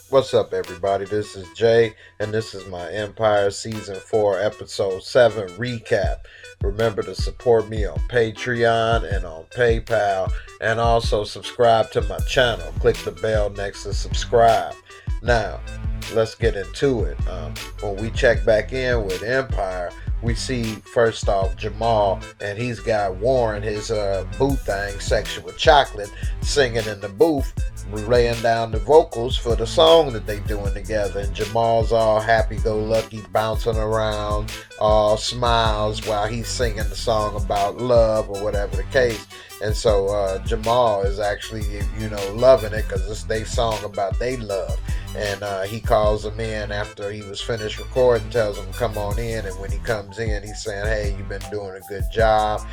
What's up, everybody? This is Jay, and this is my Empire Season 4, Episode 7 recap. Remember to support me on Patreon and on PayPal, and also subscribe to my channel. Click the bell next to subscribe. Now, let's get into it. When we check back in with Empire, we see first off Jamal, and he's got Warren, his boo thing, Sexual Chocolate, singing in the booth, laying down the vocals for the song that they doing together. And Jamal's all happy-go-lucky, bouncing around, all smiles while he's singing the song about love or whatever the case. And so Jamal is actually, loving it because it's their song about they love. And he calls him in after he was finished recording, tells him to come on in. And when he comes in, he's saying, hey, you've been doing a good job.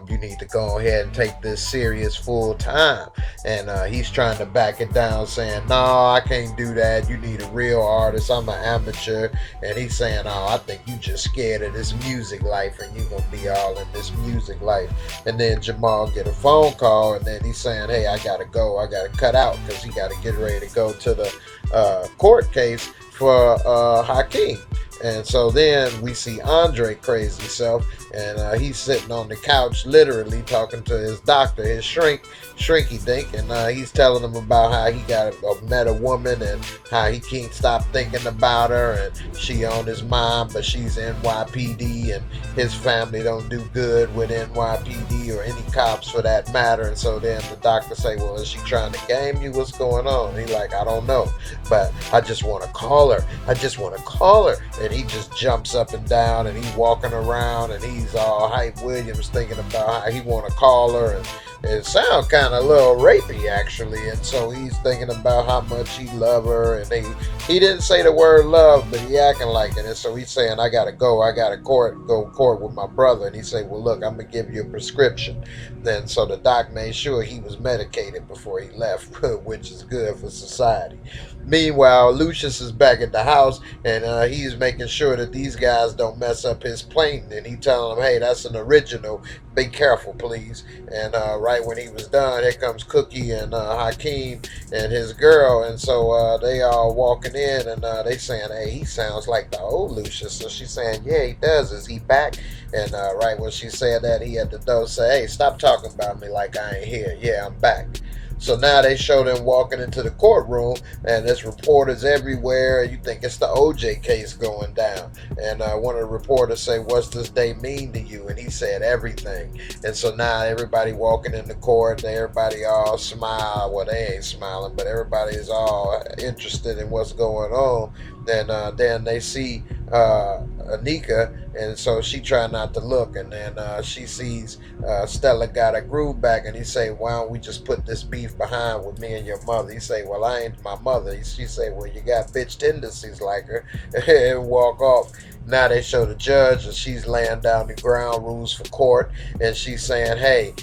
You need to go ahead and take this serious full time. And he's trying to back it down, saying, no, I can't do that. You need a real artist. I'm an amateur. And he's saying, oh, I think you just scared of this music life and you're going to be all in this music life. And then Jamal get a phone call, and then he's saying, hey, I got to go. I got to cut out because he got to get ready to go to the court case for Hakeem. And so then we see Andre crazy self, and he's sitting on the couch literally talking to his doctor, his shrinky dink, and he's telling him about how he met a woman and how he can't stop thinking about her, and she on his mind, but she's NYPD, and his family don't do good with NYPD or any cops for that matter. And so then the doctor say, well, is she trying to game you? What's going on? And he like, I don't know, but I just want to call her. And he just jumps up and down, and he's walking around, and he's all Hype Williams thinking about how he want to call her, and it sounds kind of a little rapey actually. And so he's thinking about how much he love her, and he didn't say the word love, but he acting like it. And so he's saying, I gotta go to court with my brother. And he say, well, look, I'm gonna give you a prescription. Then so the doc made sure he was medicated before he left, which is good for society. Meanwhile, Lucius is back at the house, and he's making sure that these guys don't mess up his plane. And he telling them, hey, that's an original. Be careful, please. And right when he was done, here comes Cookie and Hakeem and his girl. And so they all walking in, and they saying, hey, he sounds like the old Lucius. So she's saying, yeah, he does. Is he back? And right when she said that, he at the door say, hey, stop talking about me like I ain't here. Yeah, I'm back. So now they show them walking into the courtroom, and there's reporters everywhere. You think it's the OJ case going down. And one of the reporters say, what's this day mean to you? And he said everything. And so now everybody walking in the court, everybody all smile. Well, they ain't smiling, but everybody is all interested in what's going on. And then they see Anika, and so she try not to look, and then she sees Stella got a groove back, and he say, why don't we just put this beef behind with me and your mother? He say, well, I ain't my mother. She say, well, you got bitch tendencies like her, and walk off. Now they show the judge, and she's laying down the ground rules for court, and she's saying, hey,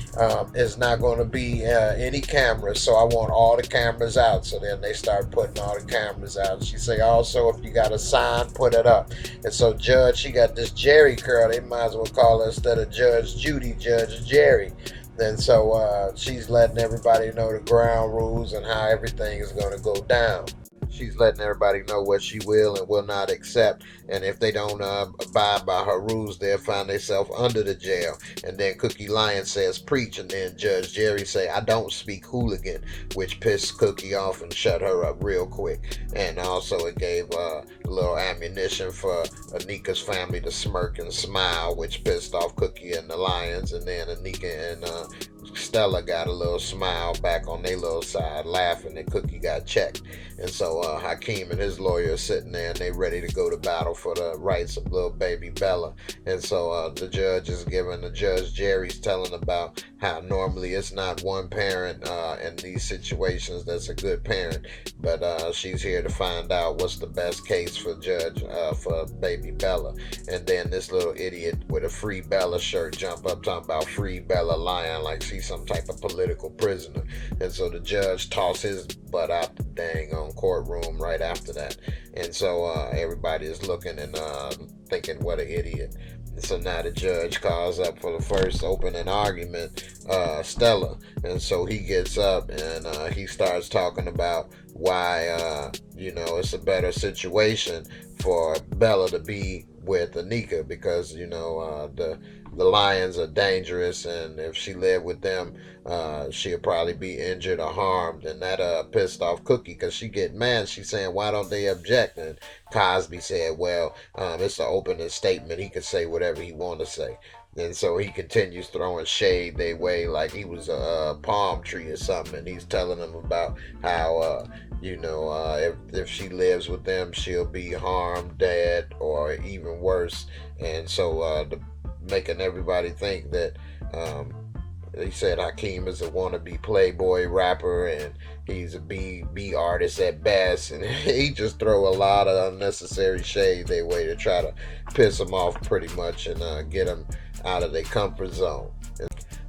it's not going to be any cameras, so I want all the cameras out. So then they start putting all the cameras out. She say, also, if you got a sign, put it up. And so Judge, she got this Jerry girl. They might as well call her, instead of Judge Judy, Judge Jerry. And so she's letting everybody know the ground rules and how everything is going to go down. She's letting everybody know what she will and will not accept. And if they don't abide by her rules, they'll find themselves under the jail. And then Cookie Lion says, preach. And then Judge Jerry say, I don't speak hooligan, which pissed Cookie off and shut her up real quick. And also it gave a little ammunition for Anika's family to smirk and smile, which pissed off Cookie and the Lions. And then Anika and Stella got a little smile back on their little side, laughing, and Cookie got checked. And so Hakeem and his lawyer are sitting there, and they ready to go to battle for the rights of little baby Bella. And so the judge is giving, the Judge Jerry's telling about how normally it's not one parent in these situations that's a good parent, but she's here to find out what's the best case for for baby Bella. And then this little idiot with a Free Bella shirt jump up talking about Free Bella Lion like she's some type of political prisoner. And so the judge tossed his butt out the dang on courtroom right after that. And so everybody is looking and thinking, what an idiot. And so now the judge calls up for the first opening argument Stella. And so he gets up and he starts talking about why it's a better situation for Bella to be with Anika, because the lions are dangerous, and if she lived with them, she'll probably be injured or harmed. And that pissed off Cookie, because she get mad. She's saying, why don't they object? And Cosby said, well, it's an opening statement, he could say whatever he want to say. And so he continues throwing shade their way like he was a palm tree or something. And he's telling them about how, if she lives with them, she'll be harmed, dead, or even worse. And so making everybody think that he said Hakeem is a wannabe playboy rapper, and he's a B artist at best, and he just throw a lot of unnecessary shade their way to try to piss them off pretty much, and get them out of their comfort zone.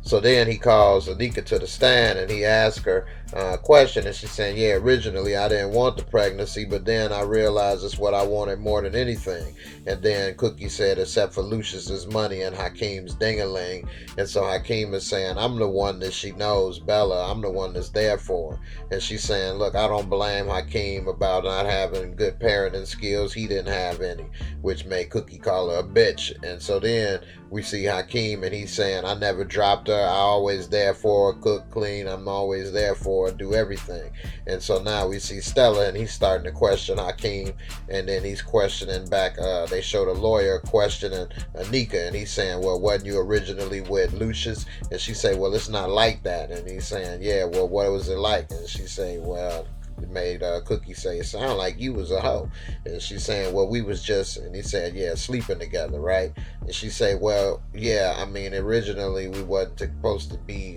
So then he calls Anika to the stand, and he asks her a question, and she's saying, yeah, originally I didn't want the pregnancy, but then I realized it's what I wanted more than anything. And then Cookie said, except for Lucius's money and Hakeem's ding-a-ling. And so Hakeem is saying, I'm the one that she knows, Bella, I'm the one that's there for her. And she's saying, look, I don't blame Hakeem about not having good parenting skills. He didn't have any, which made Cookie call her a bitch. And so then we see Hakeem, and he's saying, I never dropped her. I always there for her, cook, clean. I'm always there for her, do everything. And so now we see Stella, and he's starting to question Hakeem, and then he's questioning back. They show the lawyer questioning Anika, and he's saying, well, wasn't you originally with Lucius? And she say, well, it's not like that. And he's saying, yeah, well, what was it like? And she say, well, it made Cookie say, it sounded like you was a hoe. And she's saying, well, we was just, and he said, yeah, sleeping together, right? And she say, well, yeah, I mean, originally we wasn't supposed to be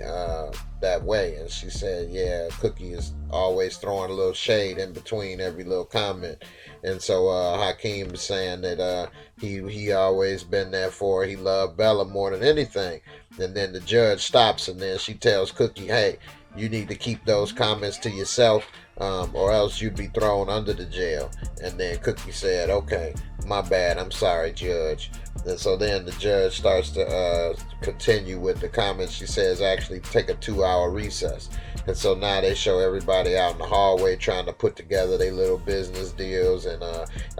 that way. And she said, yeah, Cookie is always throwing a little shade in between every little comment. And so Hakeem is saying that he always been there for her. He loved Bella more than anything. And then the judge stops, and then she tells Cookie, hey, you need to keep those comments to yourself, or else you'd be thrown under the jail. And then Cookie said, okay, my bad, I'm sorry, Judge. And so then the judge starts to continue with the comments. She says, actually take a 2-hour recess. And so now they show everybody out in the hallway trying to put together their little business deals. And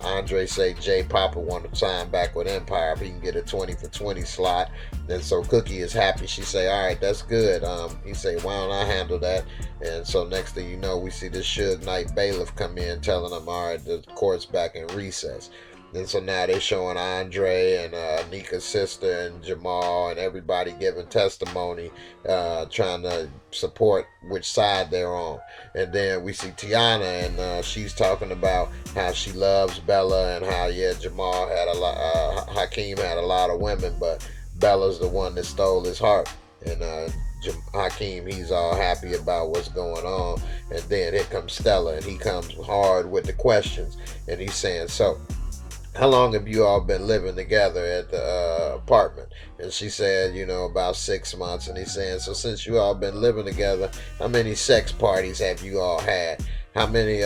Andre say Jay Papa want to sign back with Empire if he can get a 20 for 20 slot. And so Cookie is happy. She say, all right, that's good. He say, why don't I handle that? And so next thing you know, we see this Suge Knight bailiff come in telling them, all right, the court's back in recess. And so now they're showing Andre and Nika's sister and Jamal and everybody giving testimony, trying to support which side they're on. And then we see Tiana, and she's talking about how she loves Bella, and how, yeah, Jamal had a lot, Hakeem had a lot of women, but Bella's the one that stole his heart. And Hakeem, he's all happy about what's going on. And then here comes Stella, and he comes hard with the questions. And he's saying, so, how long have you all been living together at the apartment? And she said, about 6 months. And he's saying, so since you all been living together, how many sex parties have you all had? How many,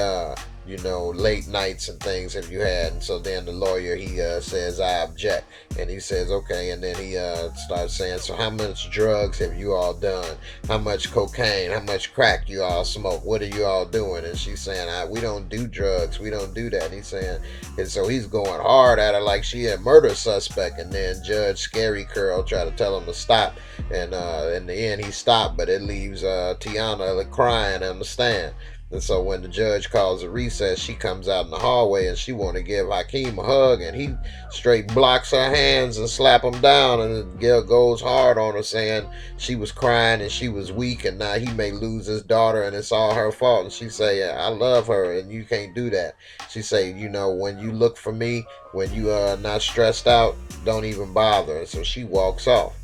late nights and things have you had? And so then the lawyer, he says, I object. And he says, okay. And then he starts saying, so how much drugs have you all done? How much cocaine? How much crack you all smoke? What are you all doing? And she's saying, we don't do drugs. We don't do that. And he's saying, and so he's going hard at her like she a murder suspect. And then Judge Scary Curl try to tell him to stop. And in the end, he stopped, but it leaves Tiana crying on the stand. And so when the judge calls a recess, she comes out in the hallway, and she want to give Hakeem a hug, and he straight blocks her hands and slap him down, and the girl goes hard on her, saying she was crying and she was weak, and now he may lose his daughter and it's all her fault. And she say, I love her and you can't do that. She say, when you look for me, when you are not stressed out, don't even bother. And so she walks off.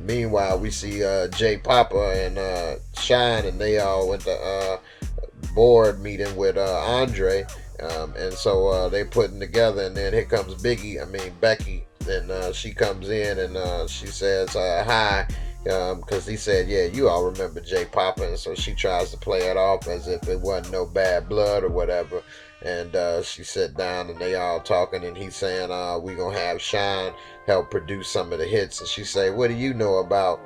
Meanwhile, we see Jay Papa and Shine, and they all went to board meeting with Andre, and so they putting together. And then here comes Becky, and she comes in, and she says hi, because he said, yeah, you all remember Jay Papa. And so she tries to play it off as if it wasn't no bad blood or whatever. And she sat down, and they all talking, and he's saying, we gonna have Shine help produce some of the hits. And she say, what do you know about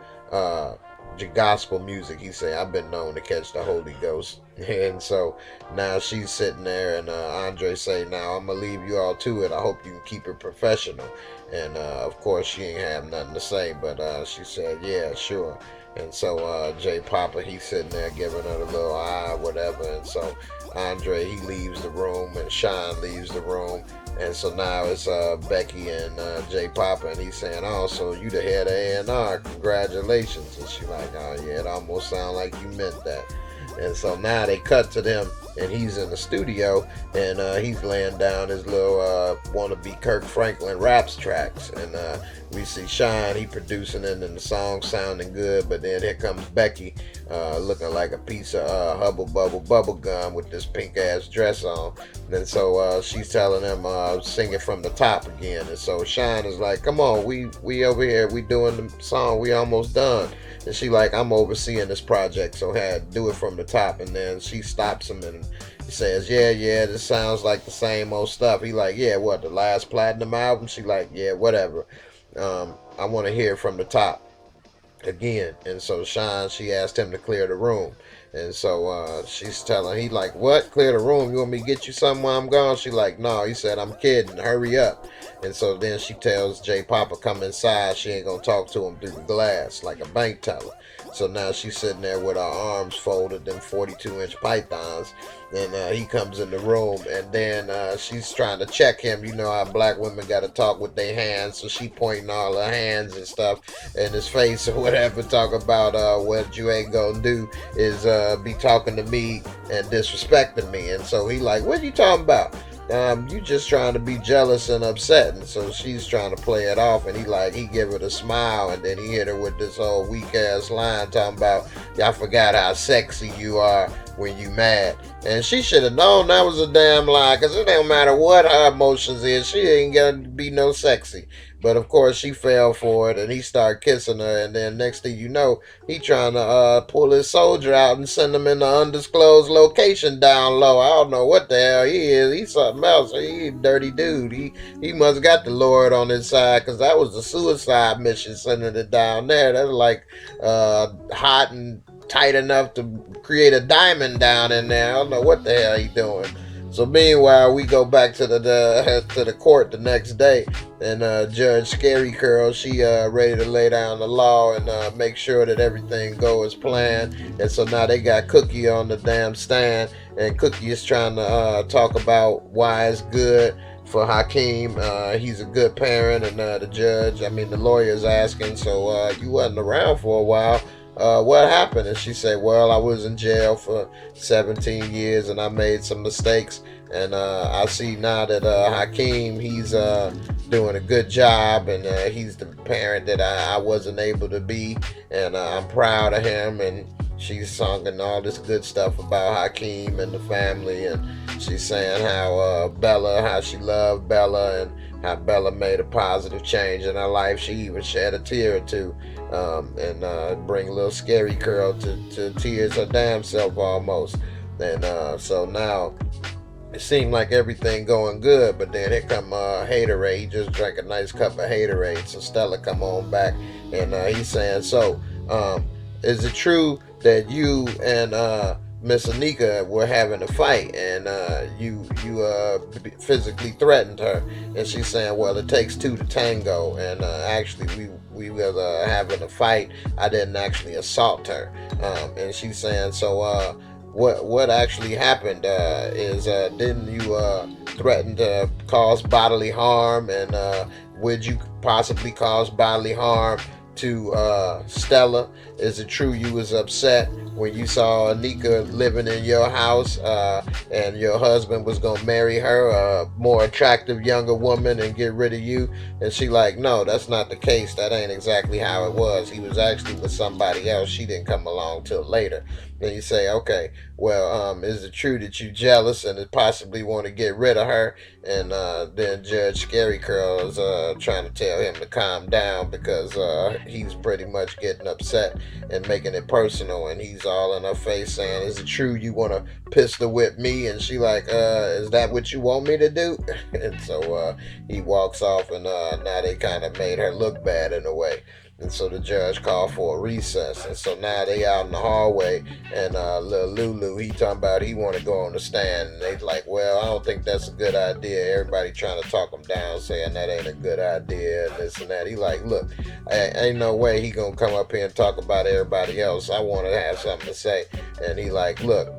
gospel music. He said, I've been known to catch the Holy Ghost. And so now she's sitting there, and Andre say, now I'm going to leave you all to it. I hope you can keep it professional. And of course, she ain't have nothing to say, but she said, yeah, sure. And so Jay Papa, he's sitting there giving her the little eye, whatever. And so Andre, he leaves the room, and Sean leaves the room. And so now it's Becky and Jay Papa, and he's saying, "Oh, so you the head of A&R? Congratulations!" And she like, "Oh yeah, it almost sound like you meant that." And so now they cut to them, and he's in the studio, and he's laying down his little wannabe Kirk Franklin raps tracks, and we see Shine, he producing it, and the song sounding good, but then here comes Becky, looking like a piece of Hubble Bubble gum with this pink ass dress on, and so she's telling him sing it from the top again, and so Shine is like, "Come on, we over here, we doing the song, we almost done." And she like, "I'm overseeing this project, so had do it from the top." And then she stops him and he says, yeah, this sounds like the same old stuff. He like, "Yeah, what, the last platinum album?" She like, "Yeah, whatever. I want to hear it from the top again." And so Sean, she asked him to clear the room. And so she's telling, he like, "What? Clear the room? You want me to get you something while I'm gone?" She like, "No." He said, "I'm kidding. Hurry up." And so then she tells Jay Papa, "Come inside." She ain't gonna talk to him through the glass like a bank teller. So now she's sitting there with her arms folded, them 42-inch pythons. And he comes in the room, and then she's trying to check him. You know how black women got to talk with their hands, so she pointing all her hands and stuff in his face or whatever, talk about what you ain't gonna do is be talking to me and disrespecting me. And so he like, "What you talking about? You just trying to be jealous and upset." And so she's trying to play it off, and he give it a smile, and then he hit her with this old weak ass line talking about, "Y'all forgot how sexy you are when you mad." And she should have known that was a damn lie, because it don't matter what her emotions is, she ain't gonna be no sexy. But of course she fell for it, and he started kissing her, and then next thing you know, he trying to pull his soldier out and send him in the undisclosed location down low. I don't know what the hell he is. He's something else. He a dirty dude. He must got the Lord on his side, because that was a suicide mission sending it down there. That's like hot and tight enough to create a diamond down in there. I don't know what the hell he doing. So meanwhile, we go back to the court the next day, and Judge Scary Curl, she ready to lay down the law and make sure that everything go as planned. And so now they got Cookie on the damn stand, and Cookie is trying to talk about why it's good for Hakeem. He's a good parent, and the lawyer is asking, "So you wasn't around for a while. What happened?" And she said, "Well, I was in jail for 17 years, and I made some mistakes. And I see now that Hakeem, he's doing a good job, and he's the parent that I wasn't able to be. And I'm proud of him." And she's singing all this good stuff about Hakeem and the family. And she's saying how she loved Bella, and how Bella made a positive change in her life. She even shed a tear or two, and bring a little Scary Curl to tears her damn self almost. And so now it seemed like everything going good, but then here come Haterade. He just drank a nice cup of Haterade. So Stella come on back, and he's saying, "So, is it true that you and Miss Anika were having a fight, and you physically threatened her?" And she's saying, "Well, it takes two to tango, and actually we were having a fight. I didn't actually assault her." And she's saying, "So what actually happened is didn't you threaten to cause bodily harm, and would you possibly cause bodily harm to Stella? Is it true you was upset when you saw Anika living in your house, and your husband was gonna marry her, a more attractive younger woman, and get rid of you?" And she like, "No, that's not the case. That ain't exactly how it was. He was actually with somebody else. She didn't come along till later." Then you say, "Okay, well, is it true that you jealous and possibly want to get rid of her?" And then Judge Scary Curl is trying to tell him to calm down, because he's pretty much getting upset and making it personal, and he's all in her face saying, "Is it true you want to pistol whip me?" And she like, "Is that what you want me to do?" And so he walks off, and now they kind of made her look bad in a way. And so the judge called for a recess. And so now they out in the hallway, and little Lulu, he talking about he want to go on the stand. And they like, well, I don't think that's a good idea. Everybody trying to talk him down, saying that ain't a good idea, and this and that. He like, look, ain't no way he gonna come up here and talk about everybody else. I want to have something to say. And he like, look,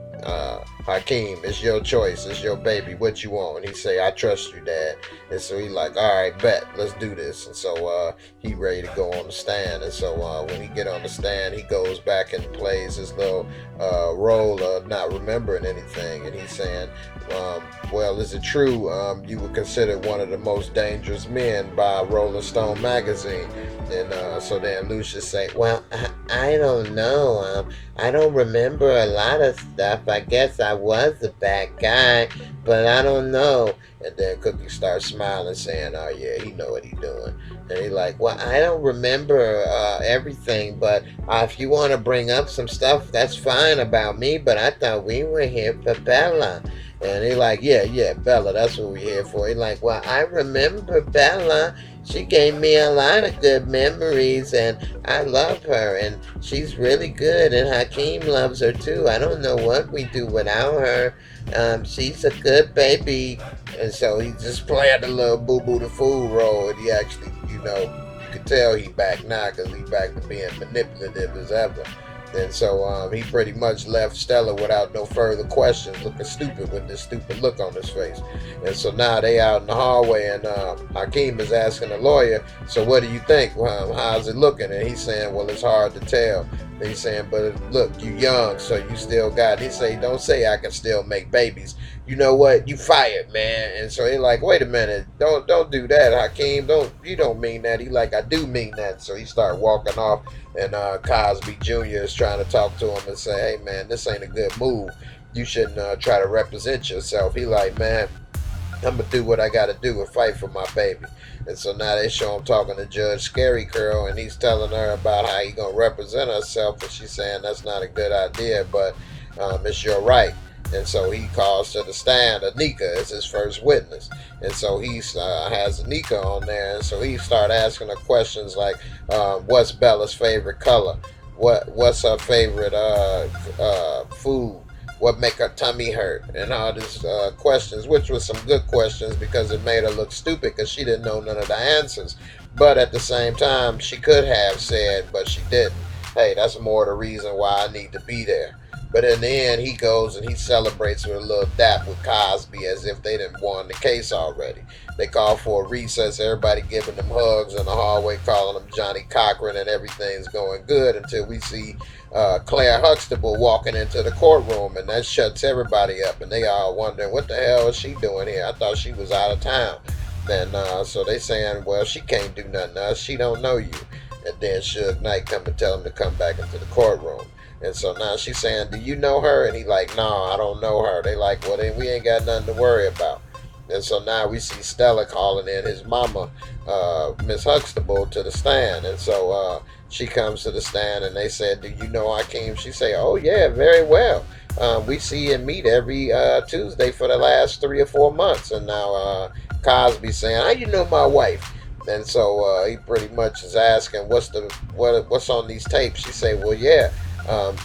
Hakeem, it's your choice, it's your baby, what you want? And he say, I trust you, Dad. And so he like, all right, bet, let's do this. And so he ready to go on the stand. And so when he get on the stand, he goes back and plays his little role of not remembering anything. And he's saying, well, is it true you were considered one of the most dangerous men by Rolling Stone magazine? And so then Lucius say, well, I don't know. I don't remember a lot of stuff. I guess I was a bad guy, but I don't know. And then Cookie starts smiling, saying, oh yeah, he know what he doing. And he like, well, I don't remember everything, but if you want to bring up some stuff, that's fine about me, but I thought we were here for Bella. And he like, yeah, Bella, that's what we're here for. He like, well, I remember Bella. She gave me a lot of good memories, and I love her, and she's really good, and Hakeem loves her too. I don't know what we do without her. She's a good baby. And so he just playing the little boo-boo the fool role, and he actually, you could tell he back now, because he back to being manipulative as ever. And so he pretty much left Stella without no further questions, looking stupid with this stupid look on his face. And so now they out in the hallway, and Hakeem is asking the lawyer, so what do you think? How's it looking? And he's saying, well, it's hard to tell. And he's saying, but look, you young, so you still got it. He say, don't say I can still make babies. You know what? You fired, man. And so he like, wait a minute, don't do that, Hakeem. You don't mean that. He like, I do mean that. So he start walking off, and Cosby Jr. is trying to talk to him and say, hey man, this ain't a good move. You shouldn't try to represent yourself. He like, man, I'm gonna do what I gotta do and fight for my baby. And so now they show him talking to Judge Scary Curl, and he's telling her about how he gonna represent herself, and she's saying that's not a good idea, but it's your right. And so he calls to the stand Anika as his first witness. And so he has Anika on there. And so he started asking her questions like, what's Bella's favorite color? What's her favorite food? What make her tummy hurt? And all these questions, which was some good questions because it made her look stupid because she didn't know none of the answers. But at the same time, she could have said, but she didn't. Hey, that's more the reason why I need to be there. But in the end, he goes and he celebrates with a little dap with Cosby as if they didn't won the case already. They call for a recess, everybody giving them hugs in the hallway, calling him Johnny Cochran, and everything's going good until we see Claire Huxtable walking into the courtroom, and that shuts everybody up, and they all wondering, what the hell is she doing here? I thought she was out of town. Then so they saying, well, she can't do nothing to us. She don't know you. And then Suge Knight come and tell him to come back into the courtroom. And so now she's saying, do you know her? And he like, no, I don't know her. They like, well, then we ain't got nothing to worry about. And so now we see Stella calling in his mama, Miss Huxtable, to the stand. And so she comes to the stand, and they said, do you know Hakeem? She say, oh, yeah, very well. We see and meet every Tuesday for the last 3 or 4 months. And now Cosby saying, how you know my wife? And so he pretty much is asking, what's on these tapes? She say, well, yeah.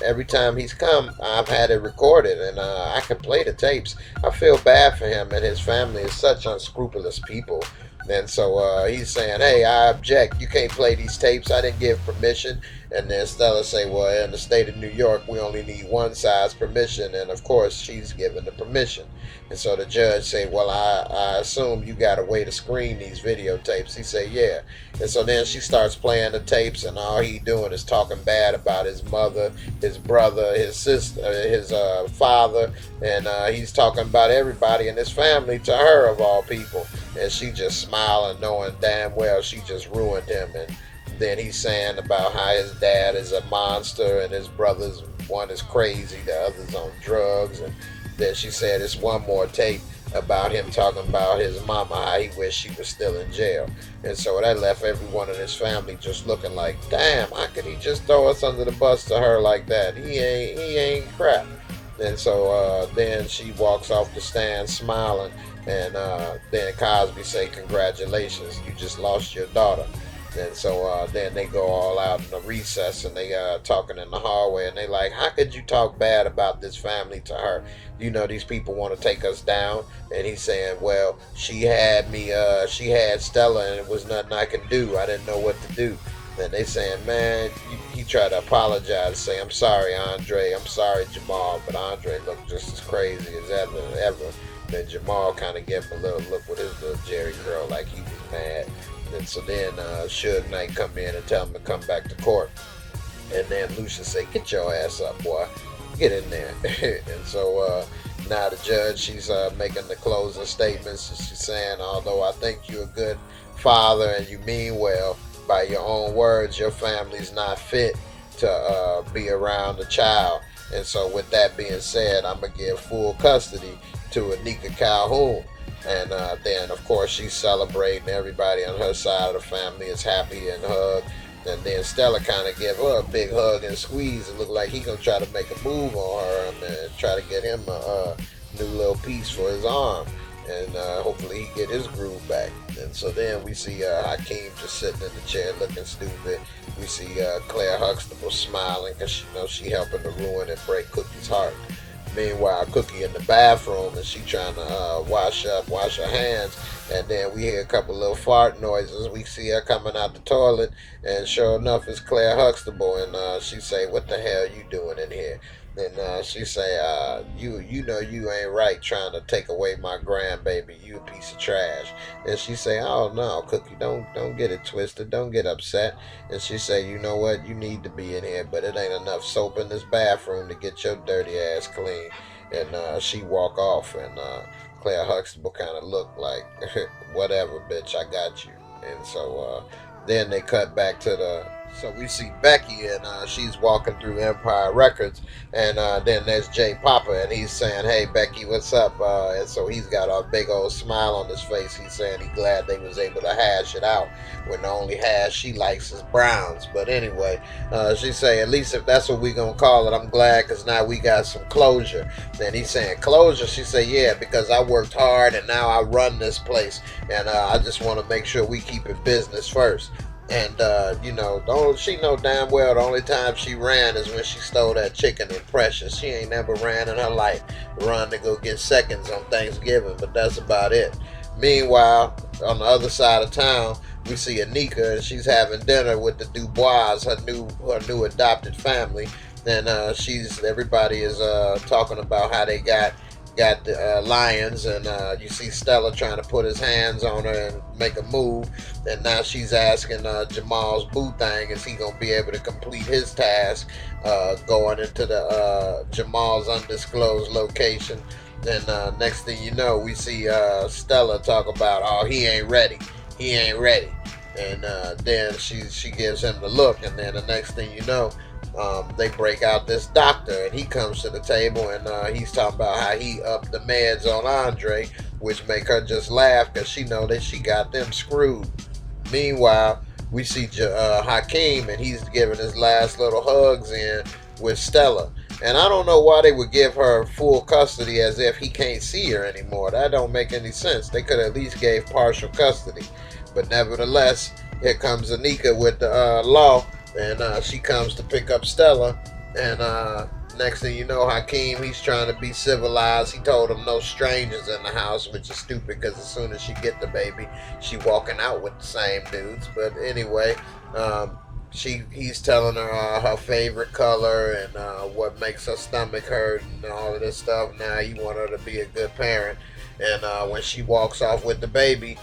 Every time he's come, I've had it recorded, and I can play the tapes. I feel bad for him, and his family is such unscrupulous people. And so he's saying, hey, I object. You can't play these tapes. I didn't give permission. And then Stella say, well, in the state of New York, we only need one side's permission. And of course, she's given the permission. And so the judge say, well, I assume you got a way to screen these videotapes. He say, yeah. And so then she starts playing the tapes, and all he doing is talking bad about his mother, his brother, his sister, his father. And he's talking about everybody in his family to her, of all people. And she just smiling, knowing damn well she just ruined him. And then he's saying about how his dad is a monster, and his brothers, one is crazy, the other's on drugs. And then she said it's one more tape about him talking about his mama, how he wished she was still in jail. And so that left everyone in his family just looking like, damn, how could he just throw us under the bus to her like that? He ain't crap. And so then she walks off the stand smiling, and then Cosby say, congratulations, you just lost your daughter. And so then they go all out in the recess and they talking in the hallway and they like, how could you talk bad about this family to her? You know, these people want to take us down. And he's saying, well, she had Stella and it was nothing I can do. I didn't know what to do. And they saying, man, he tried to apologize, say, I'm sorry, Andre. I'm sorry, Jamal. But Andre looked just as crazy as ever. Then Jamal kind of gave him a little look with his little Jerry curl like he was mad. And so then Suge Knight come in and tell him to come back to court. And then Lucius say, get your ass up, boy. Get in there. And so now the judge, she's making the closing statements. She's saying, although I think you're a good father and you mean well, by your own words, your family's not fit to be around the child. And so with that being said, I'm going to give full custody to Anika Calhoun. And then, of course, she's celebrating. Everybody on her side of the family is happy and hug. And then Stella kind of give her a big hug and squeeze. It look like he going to try to make a move on her and try to get him a new little piece for his arm. And hopefully he get his groove back. And so then we see Hakeem just sitting in the chair looking stupid. We see Claire Huxtable smiling because she knows she helping to ruin and break Cookie's heart. Meanwhile, Cookie in the bathroom and she trying to wash her hands. And then we hear a couple little fart noises. We see her coming out the toilet, and sure enough, it's Claire Huxtable. And she say, "What the hell you doing in here?" And she say, you know you ain't right trying to take away my grandbaby. You a piece of trash." And she say, "Oh no, Cookie, don't get it twisted. Don't get upset." And she say, "You know what? You need to be in here, but it ain't enough soap in this bathroom to get your dirty ass clean." And she walk off, and Claire Huxtable kind of look like, "Whatever, bitch, I got you." And so then they cut back to so we see Becky, and she's walking through Empire Records, and then there's Jay Papa, and he's saying, "Hey Becky, what's up?" And so he's got a big old smile on his face. He's saying he's glad they was able to hash it out when the only hash she likes is browns. But anyway, she say, "At least if that's what we gonna call it, I'm glad, because now we got some closure." Then he's saying, "Closure?" She say, "Yeah, because I worked hard and now I run this place, and I just want to make sure we keep it business first." And she know damn well the only time she ran is when she stole that chicken in Precious. She ain't never ran in her life. Run to go get seconds on Thanksgiving, but that's about it. Meanwhile, on the other side of town, we see Anika, and she's having dinner with the Dubois, her new adopted family. And everybody is talking about how they got the lions, and you see Stella trying to put his hands on her and make a move, and now she's asking Jamal's boo thing, is he gonna be able to complete his task going into the Jamal's undisclosed location. Then next thing you know, we see Stella talk about, "Oh, he ain't ready, and then she gives him the look, and then the next thing you know, they break out this doctor, and he comes to the table, and he's talking about how he upped the meds on Andre, which make her just laugh because she know that she got them screwed. Meanwhile, we see Hakeem, and he's giving his last little hugs in with Stella. And I don't know why they would give her full custody as if he can't see her anymore. That don't make any sense. They could at least gave partial custody. But nevertheless, here comes Anika with the law, and she comes to pick up Stella. And next thing you know, Hakeem, he's trying to be civilized. He told him no strangers in the house, which is stupid because as soon as she get the baby, she walking out with the same dudes. But anyway, he's telling her her favorite color and what makes her stomach hurt and all of this stuff. Now he want her to be a good parent. And when she walks off with the baby,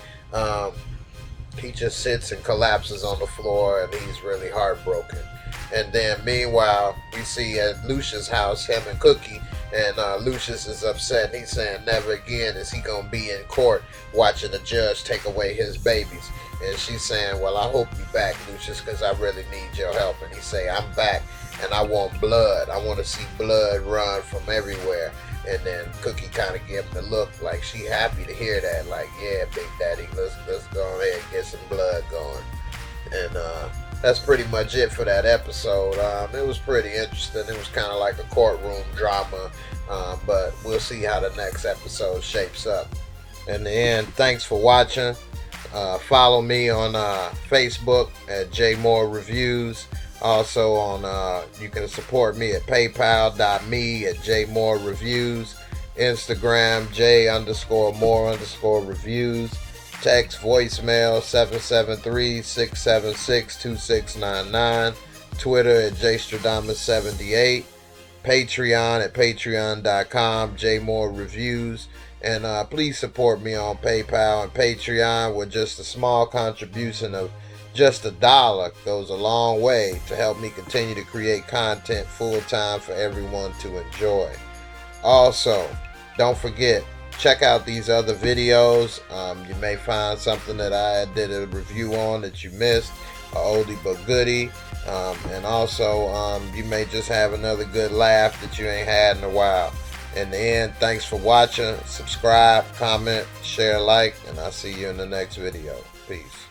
he just sits and collapses on the floor, and he's really heartbroken. And then meanwhile, we see at Lucius' house, him and Cookie, and Lucius is upset, and he's saying never again is he going to be in court watching the judge take away his babies. And she's saying, "Well, I hope you're back, Lucius, because I really need your help." And he say, "I'm back, and I want blood. I want to see blood run from everywhere." And then Cookie kind of give him the look like she happy to hear that, like, "Yeah, Big Daddy, let's go ahead and get some blood going." And that's pretty much it for that episode. It was pretty interesting. It was kind of like a courtroom drama, but we'll see how the next episode shapes up. In the end, thanks for watching. Follow me on Facebook at Jaymoorereviews. Also on you can support me at paypal.me at Jaymoorereviews. Instagram J_more_reviews. Text voicemail 773-676-2699. Twitter at jstradamus78. Patreon at patreon.com Jaymoorereviews. And please support me on PayPal and Patreon with just a small contribution of just $1 goes a long way to help me continue to create content full time for everyone to enjoy. Also, don't forget, check out these other videos. You may find something that I did a review on that you missed, a oldie but goodie. And also, you may just have another good laugh that you ain't had in a while. In the end, thanks for watching. Subscribe, comment, share, like, and I'll see you in the next video. Peace.